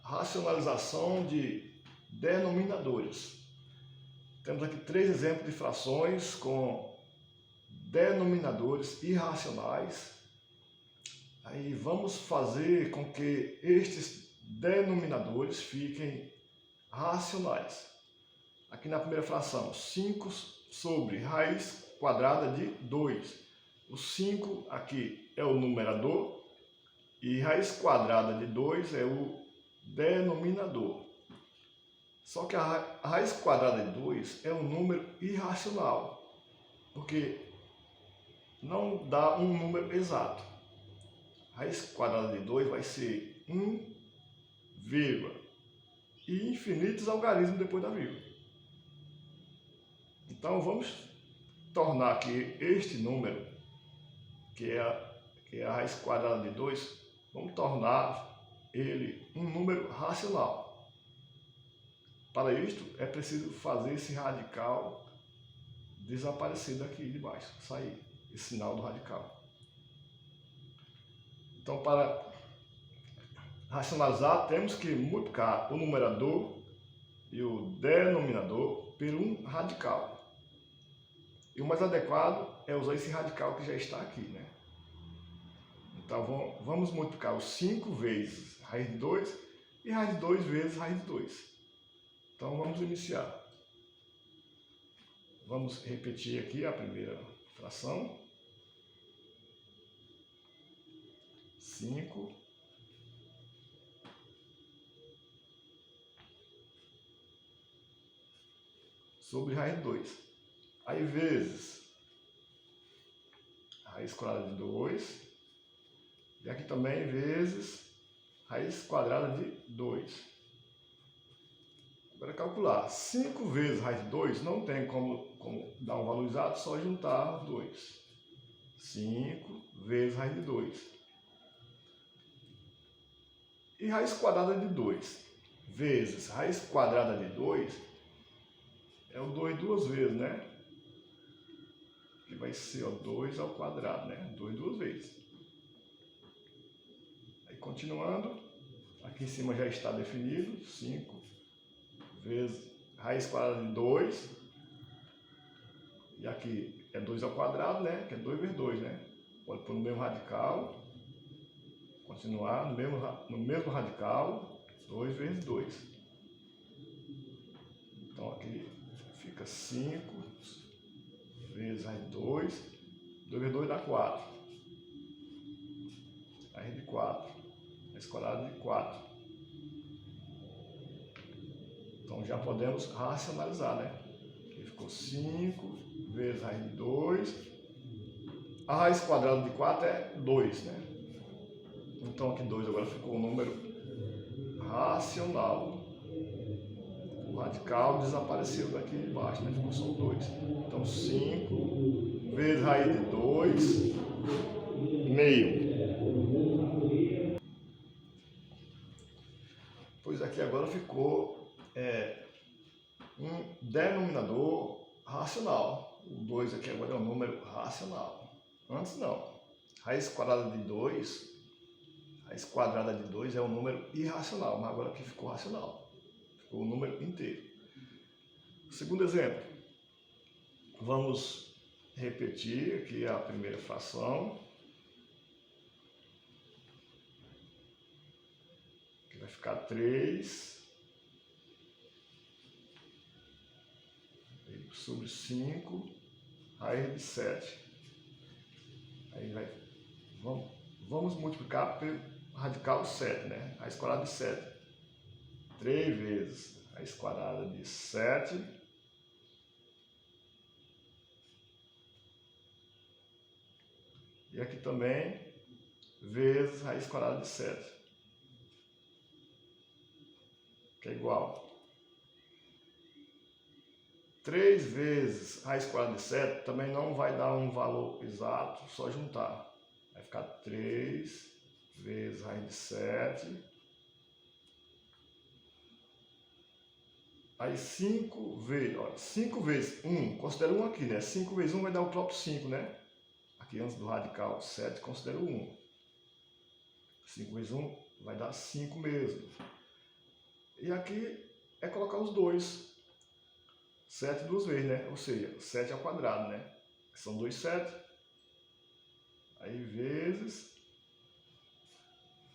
racionalização de denominadores. Temos aqui 3 exemplos de frações com denominadores irracionais. Aí vamos fazer com que estes denominadores fiquem racionais. Aqui na primeira fração, 5 sobre raiz quadrada de 2. O 5 aqui é o numerador e raiz quadrada de 2 é o denominador. Só que a raiz quadrada de 2 é um número irracional, porque não dá um número exato. A raiz quadrada de 2 vai ser 1, vírgula, e infinitos algarismos depois da vírgula. Então vamos tornar aqui este número, que é a raiz quadrada de 2, vamos tornar ele um número racional. Para isto é preciso fazer esse radical desaparecer daqui de baixo, sair esse sinal do radical. Então, para racionalizar, temos que multiplicar o numerador e o denominador por um radical. E o mais adequado é usar esse radical que já está aqui, né? Então, vamos multiplicar os 5 vezes raiz de 2 e raiz de 2 vezes raiz de 2. Então, vamos iniciar. Vamos repetir aqui a primeira fração. 5 sobre raiz de 2. Aí, vezes raiz quadrada de 2. E aqui também vezes raiz quadrada de 2. Agora calcular 5 vezes raiz de 2, não tem como dar um valor exato, só juntar 2. 5 vezes raiz de 2. E raiz quadrada de 2 vezes raiz quadrada de 2 é o 2 duas vezes, né? Que vai ser o 2 ao quadrado, né? 2 duas vezes. Aí continuando, aqui em cima já está definido, 5 vezes raiz quadrada de 2, e aqui é 2 ao quadrado, né? Que é 2 vezes 2, né? Pode pôr no mesmo radical, continuar no mesmo radical, 2 vezes 2. Então aqui fica 5 vezes raiz de 2, 2 vezes 2 dá 4. Raiz de 4, raiz quadrada de 4. Então já podemos racionalizar, né? Aqui ficou 5 vezes raiz de 2. A raiz quadrada de 4 é 2, né? Então aqui 2 agora ficou um número racional. O radical desapareceu daqui de baixo, né? Ficou só 2. Então 5 vezes raiz de 2, meio. Pois aqui agora ficou um denominador racional. O 2 aqui agora é um número racional. Antes não. Raiz quadrada de 2, raiz quadrada de 2 é um número irracional, mas agora aqui ficou racional. Ficou o número inteiro. Segundo exemplo. Vamos repetir aqui a primeira fração. Aqui vai ficar 3 sobre 5 raiz de 7. Aí vamos multiplicar pelo radical 7, né? Raiz quadrada de 7. 3 vezes raiz quadrada de 7. E aqui também vezes raiz quadrada de 7. Que é igual 3 vezes raiz quadrada de 7 também não vai dar um valor exato, só juntar. Vai ficar 3 vezes raiz de 7. Aí 5 vezes 1, considera 1 aqui, né? 5 vezes 1 vai dar o próprio 5, né? Aqui antes do radical 7, considera o 1. 5 vezes 1 vai dar 5 mesmo. E aqui é colocar os dois. 7 duas vezes, né? Ou seja, 7 ao quadrado, né? São 2 7. Aí vezes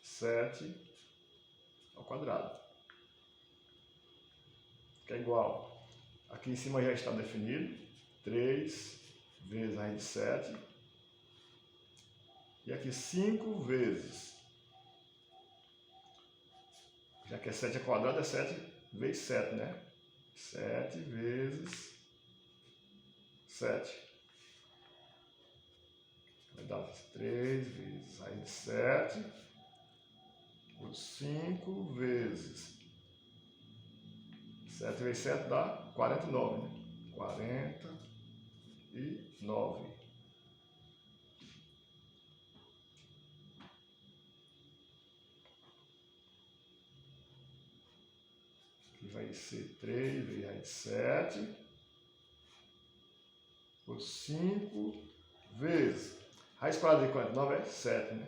7 ao quadrado. Que é igual. Aqui em cima já está definido. 3 vezes a raiz de 7. E aqui 5 vezes. Já que é 7 ao quadrado, é 7 vezes 7, né? 7 vezes 7. Vai dar 3 vezes a raiz de 7. Por 5 vezes 7 vezes 7 dá 49, né? 49. Aqui vai ser 3 vezes raiz de 7 por 5 vezes. Raiz quadrada de 49 é 7, né?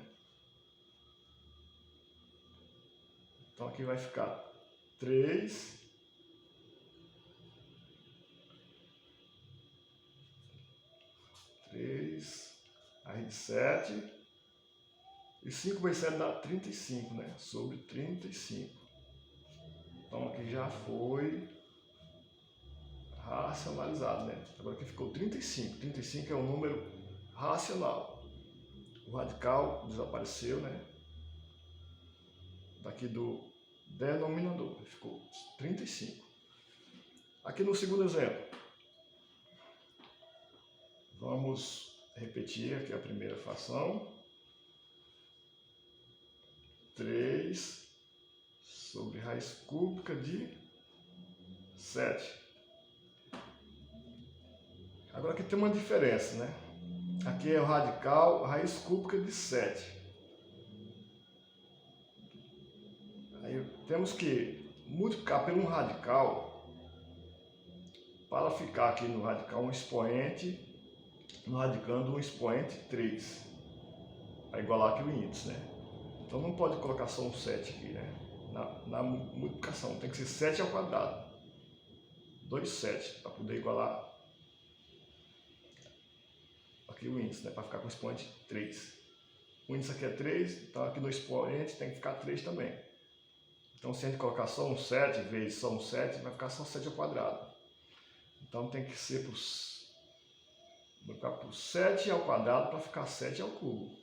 Então aqui vai ficar 3 raiz de 7 e 5 vezes 7 dá 35, né? Sobre 35. Então aqui já foi racionalizado, né? Agora aqui ficou 35. 35 é um número racional. O radical desapareceu, né? Daqui do denominador. Ficou 35. Aqui no segundo exemplo. Vamos repetir aqui a primeira fração. 3 sobre raiz cúbica de 7. Agora aqui tem uma diferença, né? Aqui é o radical, raiz cúbica de 7. Aí temos que multiplicar por um radical para ficar aqui no radical um expoente, no radicando um expoente 3. Para igualar aqui o índice, né? Então não pode colocar só um 7 aqui, né? Na multiplicação, tem que ser 7 ao quadrado. 2 7 para poder igualar aqui o índice, né? Para ficar com o expoente 3. O índice aqui é 3, então aqui no expoente tem que ficar 3 também. Então se a gente colocar só um 7 vezes só um 7, vai ficar só 7 ao quadrado. Então tem que ser por 7 ao quadrado para ficar 7 ao cubo.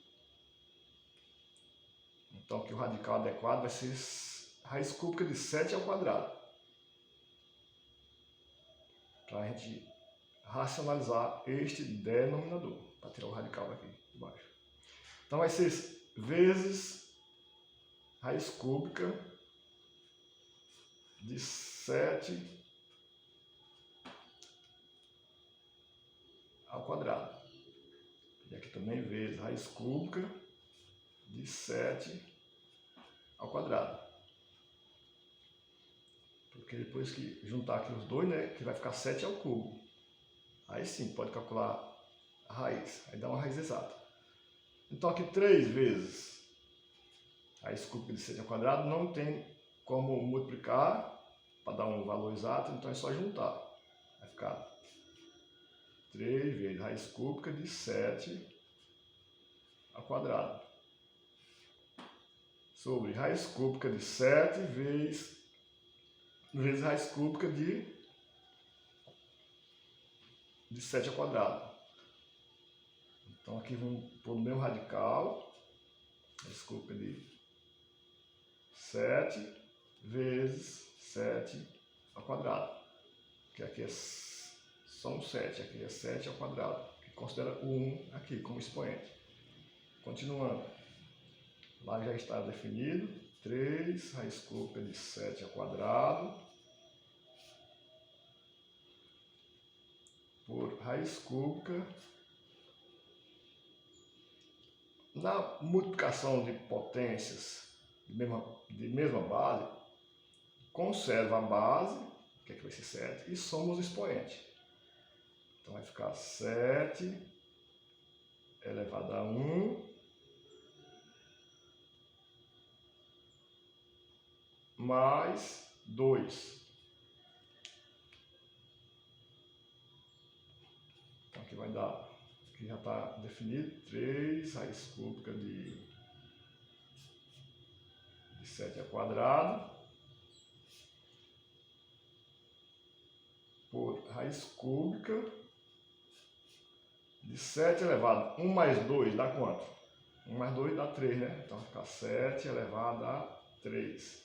Então aqui o radical adequado vai ser raiz cúbica de 7 ao quadrado. Para a gente racionalizar este denominador, para tirar o radical daqui de baixo. Então vai ser vezes raiz cúbica de 7 ao quadrado. E aqui também vezes raiz cúbica de 7 ao quadrado. Porque depois que juntar aqui os dois, né, que vai ficar 7 ao cubo. Aí sim, pode calcular a raiz. Aí dá uma raiz exata. Então aqui 3 vezes raiz cúbica de 7 ao quadrado não tem como multiplicar para dar um valor exato, então é só juntar. Vai ficar 3 vezes raiz cúbica de 7 ao quadrado. Sobre raiz cúbica de 7 vezes raiz cúbica de 7 ao quadrado. Então aqui vamos pôr no mesmo radical, raiz cúbica de 7 vezes 7 ao quadrado. Que aqui é só um 7, aqui é 7 ao quadrado, que considera o 1 aqui como expoente. Continuando, lá já está definido, 3 raiz cúbica de 7 ao quadrado por raiz cúbica. Na multiplicação de potências de mesma base, conserva a base, que aqui vai ser 7, e soma os expoentes. Então vai ficar 7 elevado a 1 mais 2. Então aqui vai dar, aqui já está definido, 3 raiz cúbica de 7 ao quadrado por raiz cúbica de 7 elevado a 1 mais 2 dá quanto? 1 mais 2 dá 3, né? Então vai ficar 7 elevado a 3.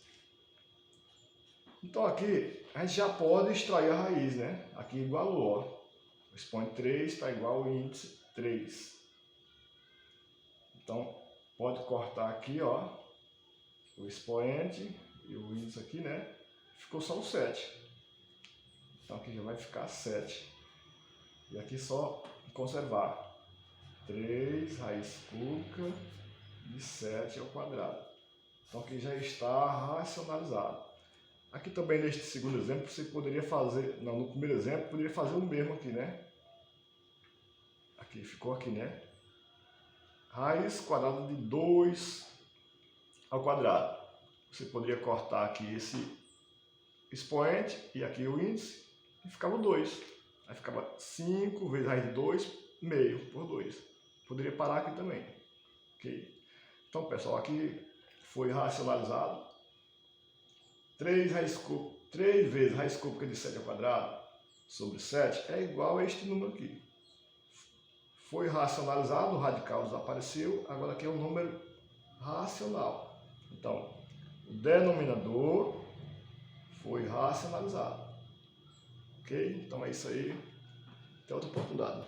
Então aqui a gente já pode extrair a raiz, né? Aqui igualou, ó. O expoente 3 está igual ao índice 3. Então pode cortar aqui, ó, o expoente e o índice aqui, né? Ficou só o 7. Então aqui já vai ficar 7. E aqui só conservar 3 raiz cúbica de 7 ao quadrado. Então aqui já está racionalizado. Aqui também neste segundo exemplo você poderia fazer, não, no primeiro exemplo poderia fazer o mesmo aqui, né? Aqui ficou aqui, né? Raiz quadrada de 2 ao quadrado. Você poderia cortar aqui esse expoente e aqui o índice e ficava o 2. Aí ficava 5 vezes raiz de 2, meio por 2. Poderia parar aqui também. Ok? Então, pessoal, aqui foi racionalizado. 3 vezes raiz cúbica de 7 ao quadrado sobre 7 é igual a este número aqui. Foi racionalizado, o radical desapareceu, agora aqui é um número racional. Então, o denominador foi racionalizado. Ok? Então é isso aí. Até outra oportunidade.